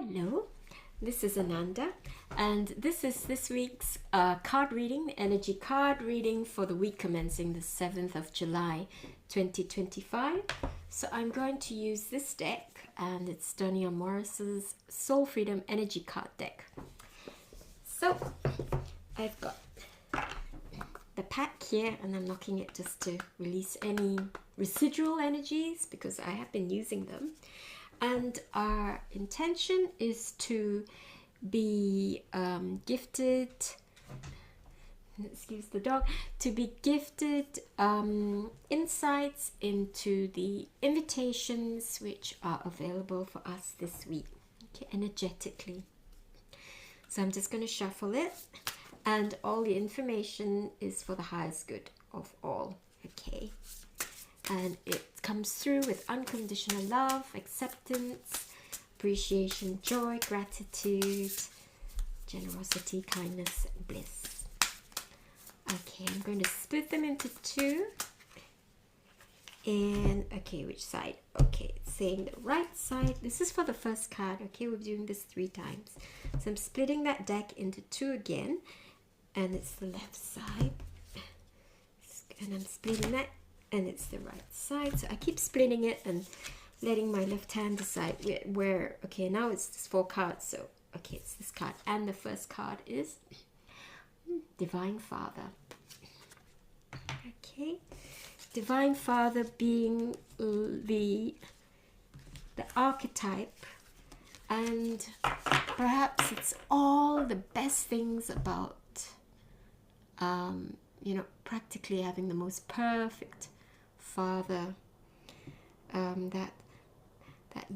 Hello, this is Ananda, and this is this week's card reading, energy card reading for the week commencing the 7th of July 2025. So I'm going to use this deck, and it's Donier Morris's Soul Freedom Energy Card deck. So I've got the pack here, and I'm knocking it just to release any residual energies because I have been using them. And our intention is to be gifted, excuse the dog, to be gifted insights into the invitations which are available for us this week, okay, energetically. So I'm just going to shuffle it, and all the information is for the highest good of all, okay? And it comes through with unconditional love, acceptance, appreciation, joy, gratitude, generosity, kindness, and bliss. Okay, I'm going to split them into two. And, okay, which side? Okay, it's saying the right side. This is for the first card. Okay, we're doing this 3 times. So I'm splitting that deck into 2 again. And it's the left side. And I'm splitting that. And it's the right side. So I keep splitting it and letting my left hand decide where okay, now it's this 4 cards. So, okay, it's this card. And the first card is Divine Father. Okay. Divine Father being the archetype. And perhaps it's all the best things about, practically having the most perfect father, that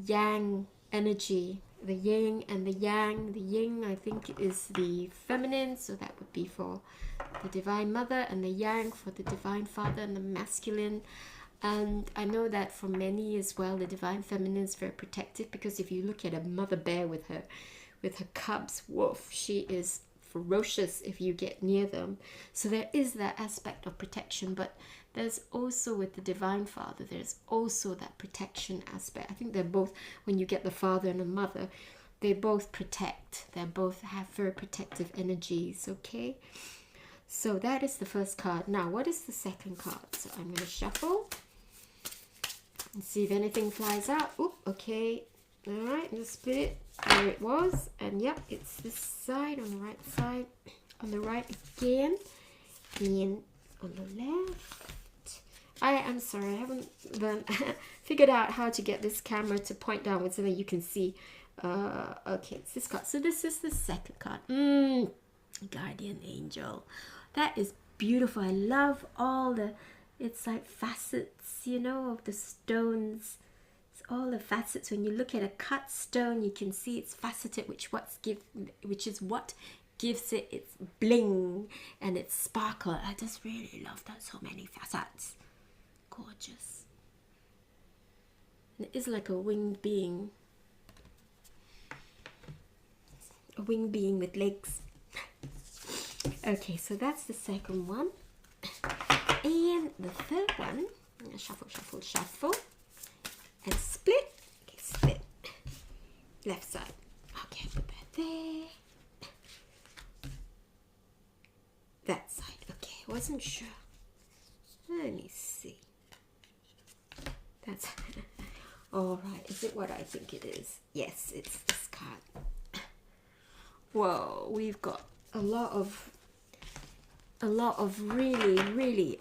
yang energy, the yin and the yang. The yin, I think, is the feminine, so that would be for the Divine Mother, and the yang for the Divine Father, and the masculine. And I know that for many as well, the Divine Feminine is very protective, because if you look at a mother bear with her cubs, woof, she is ferocious if you get near them. So there is that aspect of protection, but there's also, with the Divine Father, there's also that protection aspect. I think they're both, when you get the father and the mother, they both protect. They both have very protective energies, okay? So that is the first card. Now, what is the second card? So I'm going to shuffle and see if anything flies out. Oop, okay. All right, let's split it. There it was. And yep, it's this side, on the right side, on the right again, and on the left. I'm sorry, I haven't figured out how to get this camera to point downwards so that you can see. Okay, it's this card. So this is the second card. Guardian Angel. That is beautiful. I love all it's like facets, of the stones. It's all the facets. When you look at a cut stone, you can see it's faceted, which is what gives it its bling and its sparkle. I just really love that. So many facets. Gorgeous. And it is like a winged being. A winged being with legs. Okay, so that's the second one. And the third one, I'm gonna shuffle, shuffle, shuffle. And split. Okay, split. Left side. Okay, put that there. That side. Okay, wasn't sure. Let me see. That's all right. Is it what I think it is? Yes, it's this card. Whoa, we've got a lot of really, really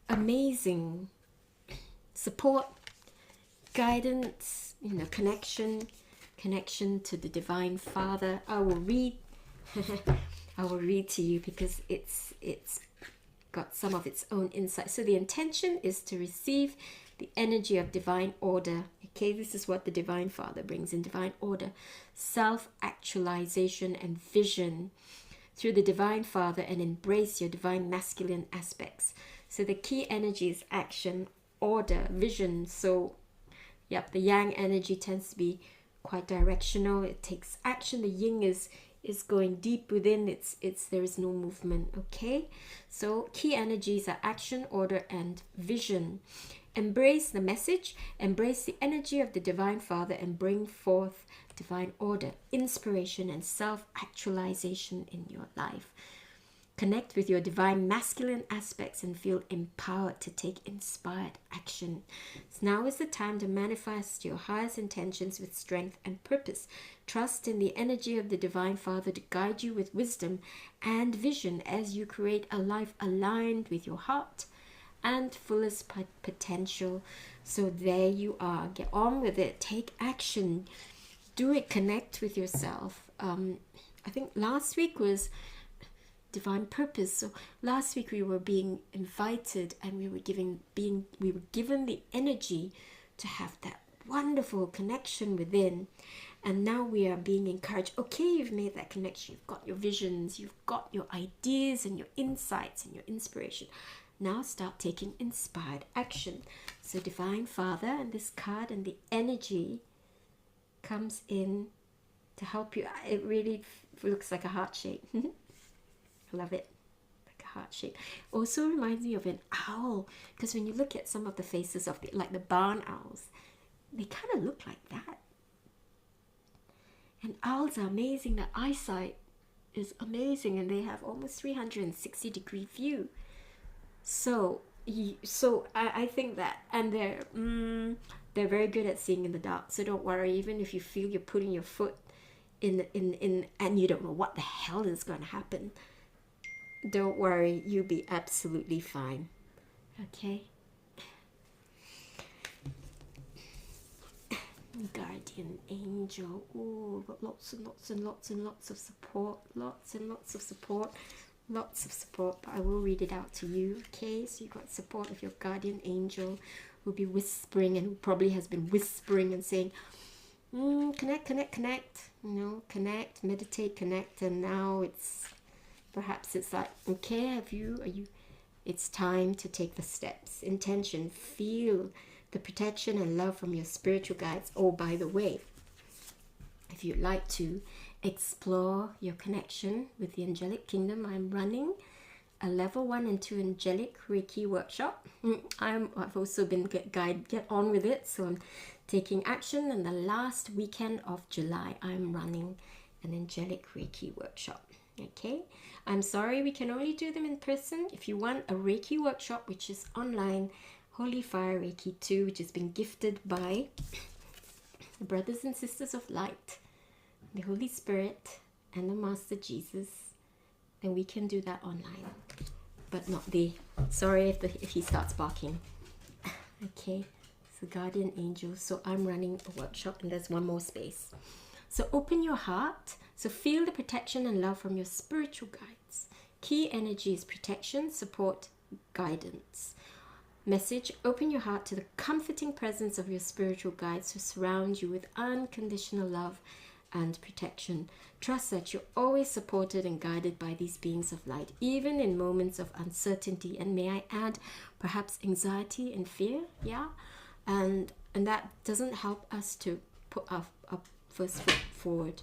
amazing support, guidance, connection to the Divine Father. I will read to you because it's got some of its own insight. So the intention is to receive the energy of divine order. Okay, this is what the Divine Father brings in: divine order, self-actualization, and vision through the Divine Father, and embrace your divine masculine aspects. So the key energy is action, order, vision. So yep, the yang energy tends to be quite directional. It takes action. The yin is going deep within. There is no movement. Okay, so key energies are action, order, and vision. Embrace the message, embrace the energy of the Divine Father, and bring forth divine order, inspiration, and self-actualization in your life. Connect with your divine masculine aspects and feel empowered to take inspired action. So now is the time to manifest your highest intentions with strength and purpose. Trust in the energy of the Divine Father to guide you with wisdom and vision as you create a life aligned with your heart and fullest potential. So there you are. Get on with it. Take action. Do it. Connect with yourself. I think last week was divine purpose. So last week we were being invited and we were given the energy to have that wonderful connection within. And now we are being encouraged. Okay, you've made that connection. You've got your visions. You've got your ideas and your insights and your inspiration. Now start taking inspired action. So Divine Father and this card and the energy comes in to help you. It really looks like a heart shape. Love it. Like a heart shape. Also reminds me of an owl, because when you look at some of the faces of the barn owls, they kind of look like that. And owls are amazing. Their eyesight is amazing, and they have almost 360-degree view. So I think that, and they're very good at seeing in the dark. So don't worry, even if you feel you're putting your foot in and you don't know what the hell is going to happen, don't worry, you'll be absolutely fine. Okay. Guardian angel. Oh, got lots and lots and lots and lots of support. Lots and lots of support. Lots of support, but I will read it out to you. Okay, so you got support of your guardian angel who'll be whispering, and who probably has been whispering and saying, connect, connect, connect. Connect, meditate, connect. And now perhaps it's like, okay, it's time to take the steps. Intention, feel the protection and love from your spiritual guides. Oh, by the way, if you'd like to explore your connection with the angelic kingdom, I'm running a level 1 and 2 angelic Reiki workshop. I've also been get on with it, so I'm taking action. And the last weekend of July, I'm running an angelic Reiki workshop. Okay, I'm sorry we can only do them in person. If you want a Reiki workshop, which is online, Holy Fire Reiki 2, which has been gifted by the brothers and sisters of light, the Holy Spirit and the Master Jesus, then we can do that online. But not sorry if he starts barking. Okay, so guardian angel. So I'm running a workshop and there's one more space. So open your heart. So feel the protection and love from your spiritual guides. Key energy is protection, support, guidance. Message: open your heart to the comforting presence of your spiritual guides who surround you with unconditional love and protection. Trust that you're always supported and guided by these beings of light, even in moments of uncertainty, and may I add, perhaps anxiety and fear. And that doesn't help us to put our first foot forward.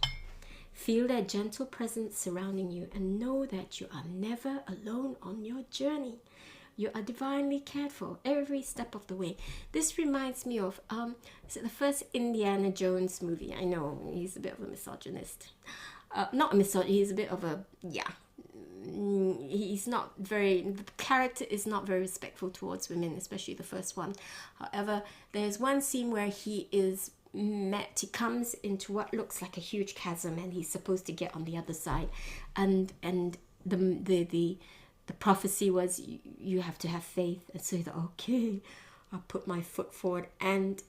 Feel their gentle presence surrounding you and know that you are never alone on your journey. You are divinely cared for every step of the way. This reminds me of the first Indiana Jones movie. I know he's a bit of a misogynist. Not a misogynist, he's a bit of a, he's not very, the character is not very respectful towards women, especially the first one. However, there's one scene where he comes into what looks like a huge chasm, and he's supposed to get on the other side, and the prophecy was you have to have faith. And so he thought, okay, I'll put my foot forward, and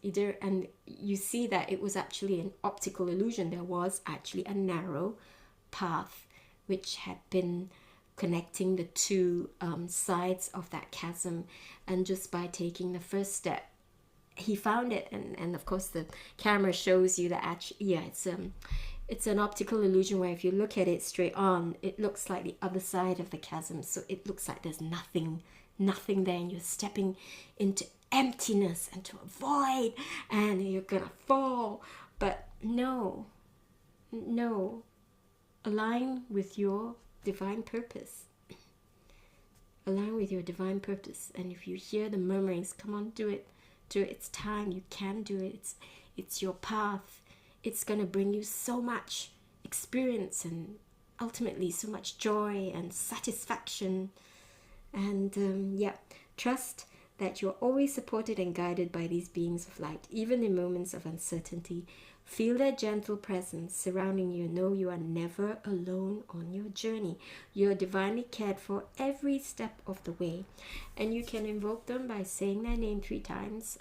you see that it was actually an optical illusion. There was actually a narrow path which had been connecting the two sides of that chasm, and just by taking the first step, he found it. And of course the camera shows you that actually, it's an optical illusion where if you look at it straight on, it looks like the other side of the chasm. So it looks like there's nothing there, and you're stepping into emptiness and to a void, and you're gonna fall. But no, align with your divine purpose. Align with your divine purpose. And if you hear the murmurings, come on, do it. do it. It's time. You can do it. It's your path. It's going to bring you so much experience and ultimately so much joy and satisfaction. And trust that you're always supported and guided by these beings of light, even in moments of uncertainty. Feel their gentle presence surrounding you. Know you are never alone on your journey. You are divinely cared for every step of the way. And you can invoke them by saying their name 3 times.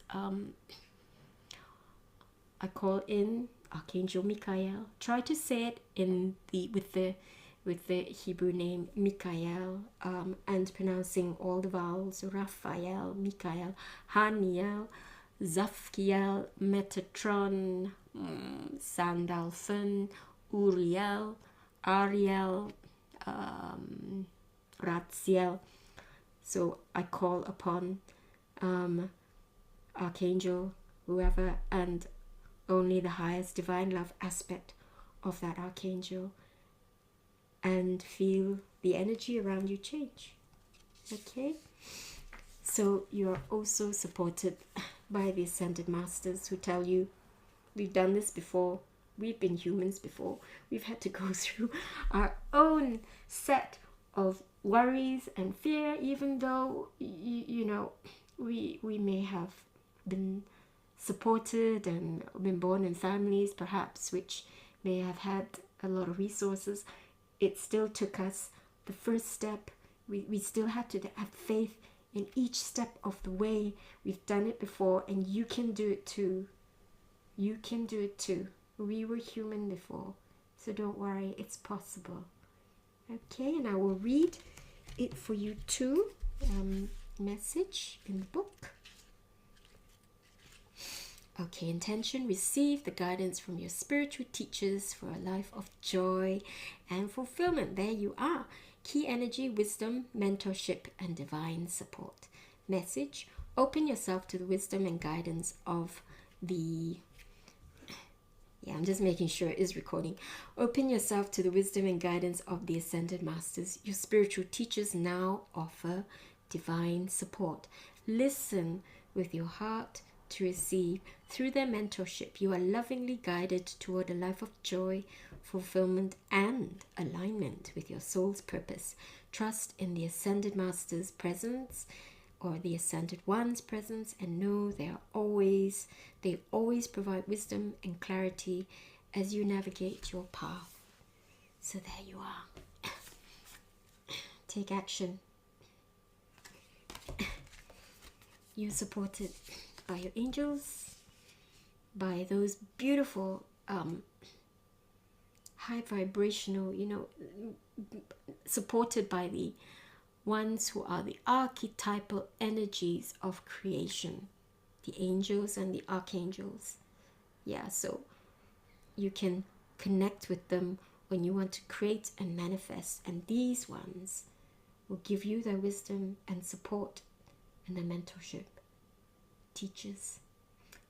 I call in Archangel Michael. Try to say it with the Hebrew name Michael, and pronouncing all the vowels: Raphael, Michael, Haniel, Zafkiel, Metatron, Sandalphon, Uriel, Ariel, Ratziel. So I call upon Archangel, whoever, and only the highest divine love aspect of that Archangel, and feel the energy around you change. Okay? So you're also supported by the Ascended Masters, who tell you, we've done this before, we've been humans before, we've had to go through our own set of worries and fear, even though we may have been supported and been born in families perhaps which may have had a lot of resources. It still took us the first step. We still had to have faith in each step of the way. We've done it before, and you can do it too. You can do it too. We were human before, so don't worry, it's possible. Okay, and I will read it for you too. Message in the book. Okay, intention: receive the guidance from your spiritual teachers for a life of joy and fulfillment. There you are. Key energy, wisdom, mentorship, and divine support. Message: open yourself to the wisdom and guidance of the... I'm just making sure it is recording. Open yourself to the wisdom and guidance of the Ascended Masters. Your spiritual teachers now offer divine support. Listen with your heart to receive. Through their mentorship, you are lovingly guided toward a life of joy, fulfillment, and alignment with your soul's purpose. Trust in the Ascended Master's presence, or the Ascended One's presence, and know they always provide wisdom and clarity as you navigate your path. So there you are. Take action. You're supported by your angels, by those beautiful high vibrational, supported by the ones who are the archetypal energies of creation, the angels and the archangels. So you can connect with them when you want to create and manifest, and these ones will give you their wisdom and support and their mentorship. Teachers,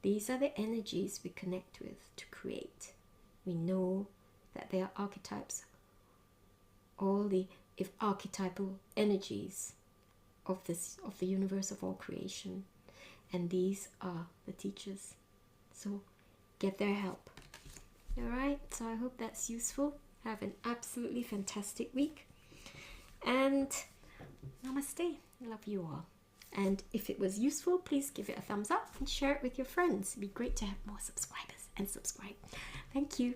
these are the energies we connect with to create. We know that they are archetypes, all the archetypal energies of the universe, of all creation, and these are the teachers. So get their help. All right, so I hope that's useful. Have an absolutely fantastic week, and namaste. Love you all. And if it was useful, please give it a thumbs up and share it with your friends. It'd be great to have more subscribers, and subscribe. Thank you.